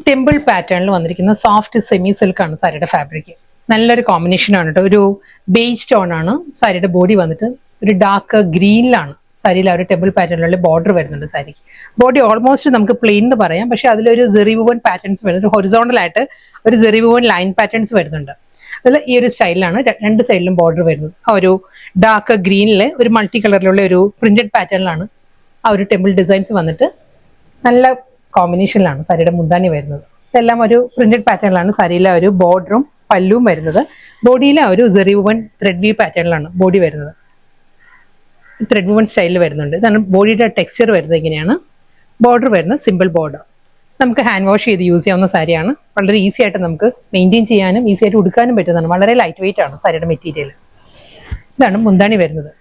Temple പാറ്റേണിൽ വന്നിരിക്കുന്ന soft semi silk ആണ് സാരിയുടെ ഫാബ്രിക്. നല്ലൊരു കോമ്പിനേഷൻ ആണ് കേട്ടോ. ഒരു ബേജ് ടോൺ ആണ്. സാരിയുടെ ബോഡി വന്നിട്ട് ഒരു ഡാർക്ക് ഗ്രീനിലാണ്. സാരിയിൽ ആ ഒരു ടെമ്പിൾ പാറ്റേണിലുള്ള ബോർഡർ വരുന്നുണ്ട്. സാരിക്ക് ബോഡി ഓൾമോസ്റ്റ് നമുക്ക് പ്ലെയിൻ എന്ന് പറയാം, പക്ഷെ അതിലൊരു സെറി വുവൻ പാറ്റേൺസ് വരുന്നുണ്ട്. ഹൊറിസോണ്ടൽ ആയിട്ട് ഒരു സെറി വുവൻ ലൈൻ പാറ്റേൺസ് വരുന്നുണ്ട്. അതിൽ ഈ ഒരു സ്റ്റൈലിലാണ് രണ്ട് സൈഡിലും ബോർഡർ വരുന്നത്. ആ ഒരു ഡാർക്ക് ഗ്രീനിൽ ഒരു മൾട്ടി കളറിലുള്ള ഒരു പ്രിന്റഡ് പാറ്റേണിലാണ് ആ ഒരു ടെമ്പിൾ ഡിസൈൻസ് വന്നിട്ട് നല്ല കോമ്പിനേഷനിലാണ് സാരിയുടെ മുന്താണി വരുന്നത്. ഇതെല്ലാം ഒരു പ്രിന്റഡ് പാറ്റേണിലാണ് സാരിയിലെ ഒരു ബോർഡറും പല്ലുവും വരുന്നത്. ബോഡിയിലെ ഒരു സെറി വുവൻ ത്രെഡ് വ്യൂ പാറ്റേണിലാണ് ബോഡി വരുന്നത്. ത്രെഡ് വുവൻ സ്റ്റൈലിൽ വരുന്നുണ്ട്. ഇതാണ് ബോഡിയുടെ ടെക്സ്ചർ വരുന്നത്. ഇങ്ങനെയാണ് ബോർഡർ വരുന്നത്. Simple border. നമുക്ക് ഹാൻഡ് വാഷ് ചെയ്ത് യൂസ് ചെയ്യാവുന്ന സാരിയാണ്. വളരെ ഈസി ആയിട്ട് നമുക്ക് മെയിൻറ്റെയിൻ ചെയ്യാനും ഈസി ആയിട്ട് ഉടുക്കാനും പറ്റുന്നതാണ്. വളരെ ലൈറ്റ് വെയിറ്റ് ആണ് സാരിയുടെ മെറ്റീരിയൽ. ഇതാണ് മുന്താണി വരുന്നത്.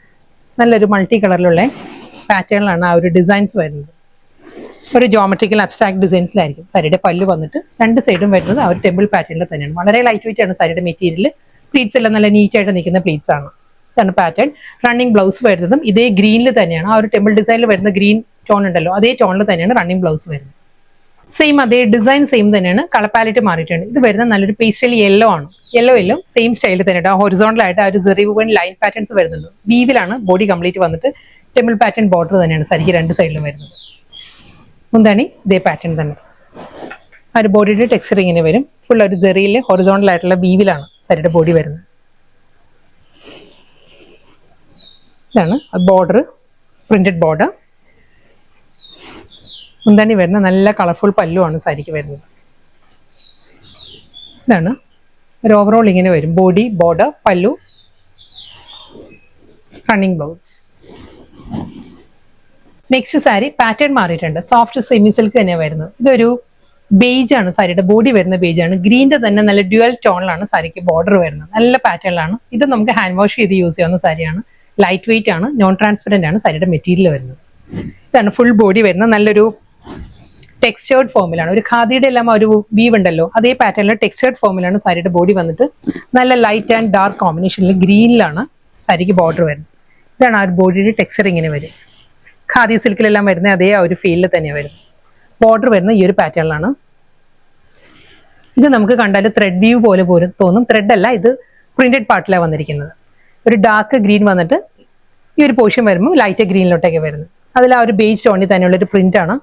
നല്ലൊരു മൾട്ടി കളറിലുള്ള പാറ്റേണിലാണ് ആ ഒരു ഡിസൈൻസ് വരുന്നത്. ഒരു ജോമെട്രിക്കൽ അബ്സ്ട്രാക്ട് ഡിസൈൻസിലായിരിക്കും. സാരിയുടെ പല്ല് വന്നിട്ട് രണ്ട് സൈഡും വരുന്നത് ആ ഒരു ടെമ്പിൾ പാറ്റേണിൽ തന്നെയാണ്. വളരെ ലൈറ്റ് വെയിറ്റ് ആണ് സാരിയുടെ മെറ്റീരിയൽ. പ്ലീറ്റ്സ് എല്ലാം നല്ല നീറ്റായിട്ട് നിൽക്കുന്ന പ്ലീറ്റ്സ് ആണ്. ഇതാണ് പാറ്റേൺ. റണ്ണിങ് ബ്ലൗസ് വരുന്നതും ഇതേ ഗ്രീനിൽ തന്നെയാണ്. ആ ഒരു ടെമ്പിൾ ഡിസൈനിൽ വരുന്ന ഗ്രീൻ ടോൺ ഉണ്ടല്ലോ, അതേ ടോണിൽ തന്നെയാണ് റണ്ണിങ് ബ്ലൗസ് വരുന്നത്. സെയിം അതേ ഡിസൈൻ സെയിം തന്നെയാണ്. കളർ പാലറ്റ് മാറിയിട്ടുണ്ട്. ഇത് വരുന്ന നല്ലൊരു പേസ്റ്റൽ യെല്ലോ ആണ്. യെല്ലോ സെയിം സ്റ്റൈലിൽ തന്നെയാണ്. ഹൊറിസോണ്ടൽ ആയിട്ട് ആ ഒരു സെറി വുവൻ ലൈൻ പാറ്റേൺസ് വരുന്നുണ്ട്. വീവിലാണ് ബോഡി കംപ്ലീറ്റ് വന്നിട്ട് ടെമ്പിൾ പാറ്റേൺ ബോർഡർ തന്നെയാണ് സാരിക്ക് രണ്ട് സൈഡിലും വരുന്നത്. മുന്താണി ഇതേ പാറ്റേൺ തന്നെ. ആ ഒരു ബോഡിയുടെ ടെക്സ്ചർ ഇങ്ങനെ വരും. ഫുൾ ഒരു ജെറിയിൽ ഹൊറിസോണ്ടൽ ആയിട്ടുള്ള വീവിലാണ് സാരിയുടെ ബോഡി വരുന്നത്. ഇതാണ് ബോർഡർ, പ്രിന്റഡ് ബോർഡർ. മുന്താണി വരുന്ന നല്ല കളർഫുൾ പല്ലുവാണ് സാരിക്ക് വരുന്നത്. ഇതാണ് ഒരു ഓവറോൾ ഇങ്ങനെ വരും. ബോഡി, ബോർഡർ, പല്ലു, running blouse. Next sari pattern മാറിയിട്ടുണ്ട്. സോഫ്റ്റ് സെമി സിൽക്ക് തന്നെയാണ് വരുന്നത്. ഇതൊരു ബേജ് ആണ്. സാരിയുടെ ബോഡി വരുന്ന ബേജ് ആണ്. ഗ്രീൻ്റെ തന്നെ നല്ല ഡ്യുവൽ ടോണിലാണ് സാരിക്ക് ബോർഡർ വരുന്നത്. നല്ല പാറ്റേണിലാണ്. ഇത് നമുക്ക് ഹാൻഡ് വാഷ് ചെയ്ത് യൂസ് ചെയ്യാവുന്ന സാരിയാണ്. ലൈറ്റ് വെയിറ്റ് ആണ്. നോൺ ട്രാൻസ്പെറന്റ് ആണ് സാരിയുടെ മെറ്റീരിയൽ വരുന്നത്. ഇതാണ് ഫുൾ ബോഡി വരുന്നത്. നല്ലൊരു ടെക്സ്ചേർഡ് ഫോമിലാണ്. ഒരു ഖാദിയുടെ എല്ലാം ഒരു വീവ് ഉണ്ടല്ലോ, അതേ പാറ്റേണിൽ ടെക്സ്ചേർഡ് ഫോമിലാണ് സാരിയുടെ ബോഡി വന്നിട്ട് നല്ല ലൈറ്റ് ആൻഡ് ഡാർക്ക് കോമ്പിനേഷനിൽ ഗ്രീനിലാണ് സാരിക്ക് ബോർഡർ വരുന്നത്. ഇതാണ് ആ ഒരു ബോഡിയുടെ ടെക്സ്ചർ ഇങ്ങനെ വരും. ഖാദി സിൽക്കിലെല്ലാം വരുന്നത് അതേ ആ ഒരു ഫീൽഡിൽ തന്നെയാണ് വരുന്നത്. ബോർഡർ വരുന്നത് ഈ ഒരു പാറ്റേണിലാണ്. ഇത് നമുക്ക് കണ്ടാൽ ത്രെഡ് വ്യൂ പോലെ പോലും തോന്നും. ത്രെഡ് അല്ല, ഇത് പ്രിന്റഡ് പാർട്ടിലാണ് വന്നിരിക്കുന്നത്. ഒരു ഡാർക്ക് ഗ്രീൻ വന്നിട്ട് ഈ ഒരു പോർഷൻ വരുമ്പോൾ ലൈറ്റ് ഗ്രീനിലോട്ടൊക്കെ വരുന്നത്. അതിൽ ആ ഒരു ബേജ് ടോണിൽ തന്നെയുള്ള ഒരു പ്രിന്റ് ആണ്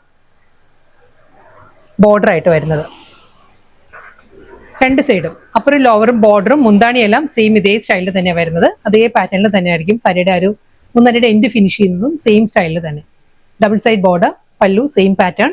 ബോർഡർ ആയിട്ട് വരുന്നത്. രണ്ട് സൈഡും അപ്പുറം ലോവറും ബോർഡറും മുന്താണിയെല്ലാം സെയിം ഇതേ സ്റ്റൈലിൽ തന്നെയാണ് വരുന്നത്. അതേ പാറ്റേണിൽ തന്നെയായിരിക്കും സാരിയുടെ ആ ഒരു മുന്താണിയുടെ എൻഡ് ഫിനിഷ് ചെയ്യുന്നതും സെയിം സ്റ്റൈലിൽ തന്നെ. ഡബിൾ സൈഡ് ബോർഡർ, പല്ലു സെയിം പാറ്റേൺ.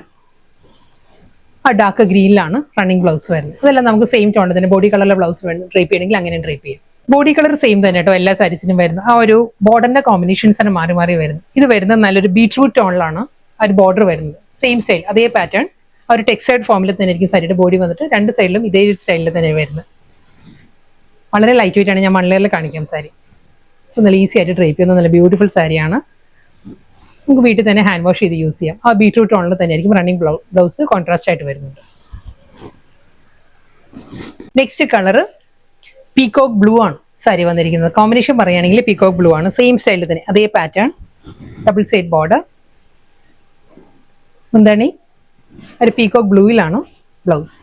ആ ഡാർക്ക് ഗ്രീനിലാണ് റണ്ണിങ് ബ്ലൗസ് വരുന്നത്. ഇതെല്ലാം നമുക്ക് സെയിം ടോണിൽ തന്നെ. ബോഡി കളറിലെ ബ്ലൗസ് വേണം ഡ്രേപ്പ് ചെയ്യണമെങ്കിൽ അങ്ങനെ ഡ്രേപ്പ് ചെയ്യും. ബോഡി കളർ സെയിം തന്നെ കേട്ടോ. എല്ലാ സാരീസിനും വരുന്നത് ആ ഒരു ബോർഡറിന്റെ കോമ്പിനേഷൻസ് ആണ് മാറി മാറി വരുന്നത്. ഇത് വരുന്നത് നല്ലൊരു ബീട്രൂട്ട് ടോണിലാണ് ആ ഒരു ബോർഡർ വരുന്നത്. സെയിം സ്റ്റൈൽ അതേ പാറ്റേൺ. ആ ഒരു ടെക്സ്റ്റൈഡ് ഫോമിൽ തന്നെ ആയിരിക്കും സാരിയുടെ ബോഡി വന്നിട്ട് രണ്ട് സൈഡിലും ഇതേ ഒരു സ്റ്റൈലിൽ തന്നെ വരുന്നത്. വളരെ ലൈറ്റ് വെയിറ്റ് ആണ്. ഞാൻ മൺലെയറിൽ കാണിക്കാം സാരി. നല്ല ഈസി ആയിട്ട് ഡ്രേപ്പ് ചെയ്യുന്ന നല്ല ബ്യൂട്ടിഫുൾ സാരിയാണ്. നമുക്ക് വീട്ടിൽ തന്നെ ഹാൻഡ് വാഷ് ചെയ്ത് യൂസ് ചെയ്യാം. ആ ബീട്രൂട്ട് ടോണിൽ തന്നെ ആയിരിക്കും റണ്ണിങ് ബ്ലൗസ് കോൺട്രാസ്റ്റ് ആയിട്ട് വരുന്നുണ്ട്. നെക്സ്റ്റ് കളർ പീകോക്ക് ബ്ലൂ ആണ് സാരി വന്നിരിക്കുന്നത്. കോമ്പിനേഷൻ പറയുകയാണെങ്കിൽ പീകോക്ക് ബ്ലൂ ആണ്. സെയിം സ്റ്റൈലിൽ തന്നെ അതേ പാറ്റേൺ. Double side border. മുന്താണി ഒരു പീകോക്ക് ബ്ലൂയിലാണ് ബ്ലൗസ്.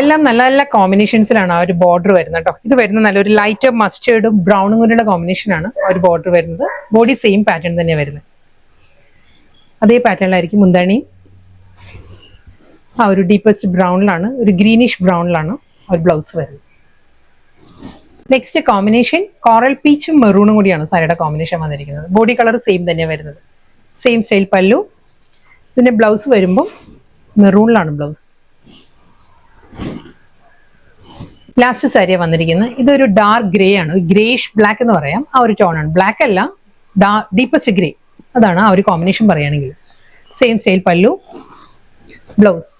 എല്ലാം നല്ല നല്ല കോമ്പിനേഷൻസിലാണ് ആ ഒരു ബോർഡർ വരുന്നത് കേട്ടോ. ഇത് വരുന്നത് നല്ലൊരു ലൈറ്റ് മസ്റ്റേർഡും ബ്രൗണും കൂടിയുള്ള കോമ്പിനേഷനാണ് ആ ഒരു ബോർഡർ വരുന്നത്. ബോഡി സെയിം പാറ്റേൺ തന്നെയാണ് വരുന്നത്. അതേ പാറ്റേണിലായിരിക്കും മുന്താണിയും. ആ ഒരു ഡീപ്പസ്റ്റ് ബ്രൗണിലാണ്, ഒരു ഗ്രീനിഷ് ബ്രൗണിലാണ് ആ ഒരു ബ്ലൗസ് വരുന്നത്. നെക്സ്റ്റ് കോമ്പിനേഷൻ കോറൽ പീച്ചും മെറൂണും കൂടിയാണ് സാരിയുടെ കോമ്പിനേഷൻ വന്നിരിക്കുന്നത്. ബോഡി കളർ സെയിം തന്നെയാണ് വരുന്നത്. സെയിം സ്റ്റൈൽ പല്ലു. ഇതിന്റെ ബ്ലൗസ് വരുമ്പോൾ മെറൂണിലാണ് ബ്ലൗസ്. ലാസ്റ്റ് സാരിയാണ് വന്നിരിക്കുന്നത്. ഇതൊരു ഡാർക്ക് ഗ്രേ ആണ്. ഗ്രേഷ് ബ്ലാക്ക് എന്ന് പറയാം. ആ ഒരു ടോൺ ആണ്. ബ്ലാക്ക് അല്ല, ഡീപ്പസ്റ്റ് ഗ്രേ. അതാണ് ആ ഒരു കോമ്പിനേഷൻ പറയുകയാണെങ്കിൽ. സെയിം സ്റ്റൈൽ പല്ലു, ബ്ലൗസ്.